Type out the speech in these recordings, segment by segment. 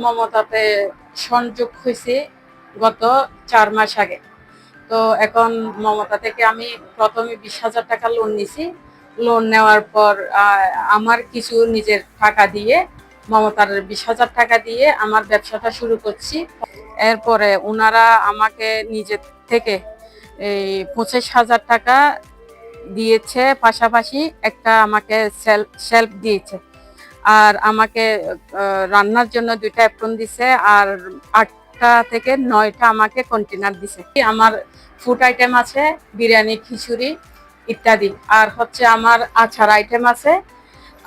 মমতাতে সংযোগ হয়েছি গত 4 মাস আগে। তো এখন মমতা থেকে আমি প্রথমে 20,000 টাকা লোন নিছি। লোন নেওয়ার পর আমার কিছু নিজের টাকা দিয়ে মমতার 20,000 টাকা দিয়ে আমার ব্যবসাটা শুরু করছি। এরপরে ওনারা আমাকে নিজের থেকে এই 25,000 টাকা দিয়েছে, পাশাপাশি একটা আমাকে সেলফ দিয়েছে। আর আমাকে রান্নার জন্য 2টা অ্যাপ্রন দিছে, আর 8টা থেকে 9টা আমাকে কন্টেনার দিছে। আমার ফুড আইটেম আছে, বিরিয়ানি, খিচুড়ি ইত্যাদি। আর হচ্ছে আমার আচার আইটেম আছে,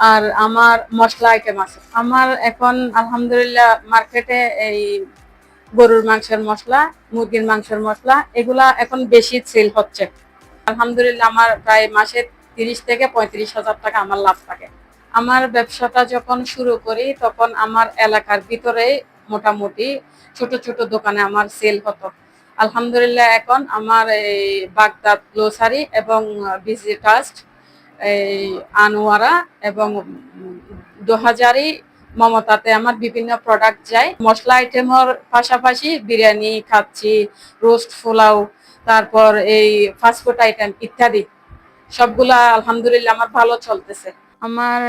আর আমার মশলা আইটেম আছে। আমার এখন আলহামদুলিল্লাহ মার্কেটে এই গরুর মাংসের মশলা, মুরগির মাংসের মশলা এগুলা এখন বেশি সেল হচ্ছে। আলহামদুলিল্লাহ আমার প্রায় মাসে 30 থেকে 35,000 টাকা আমার লাভ থাকে। আমার ব্যবসাটা যখন শুরু করি তখন আমার এলাকার ভিতরে মোটামুটি ছোট ছোট দোকানে আমার সেল হতো। আলহামদুলিল্লাহ এখন আমার এই বাগদাদ গ্লোসারি এবং বিজি ট্রাস্ট, এই আনোয়ারা এবং দোহাজারি মমতাতে আমার বিভিন্ন প্রোডাক্ট যায়। মশলা আইটেমের পাশাপাশি বিরিয়ানি খাচ্ছি, রোস্ট পোলাও, তারপর এই ফাস্টফুড আইটেম ইত্যাদি সবগুলা আলহামদুলিল্লাহ আমার ভালো চলতেছে। আমার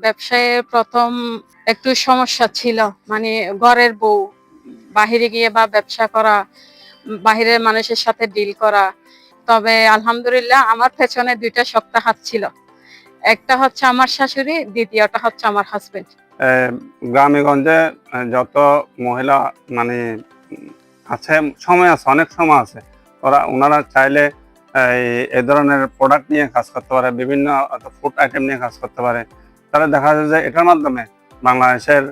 ব্যবসায় প্রথম একটু সমস্যা ছিল, মানে ঘরের বউ, বাহিরে গিয়ে বা ব্যবসা করা, বাহিরের মানুষের সাথে ডিল করা। তবে আলহামদুলিল্লাহ আমার পেছনে 2টা শক্ত হাত ছিল। একটা হচ্ছে আমার শাশুড়ি, দ্বিতীয়টা হচ্ছে আমার হাজবেন্ড। গ্রামে গঞ্জে যত মহিলা মানে আছে, সময় আছে, অনেক সময় আছে, ওনারা চাইলে এই ধরনের প্রোডাক্ট নিয়ে কাজ করতে পারে, বিভিন্ন ফুড আইটেম নিয়ে কাজ করতে পারে। তাহলে দেখা যায় যে এটার মাধ্যমে বাংলাদেশের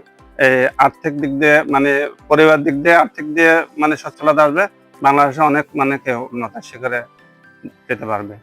আর্থিক দিক দিয়ে, মানে পরিবার দিক দিয়ে, আর্থিক দিয়ে মানে সচ্ছলতা আসবে। বাংলাদেশে অনেক মানে কেউ উন্নতির শিখরে যেতে পারবে।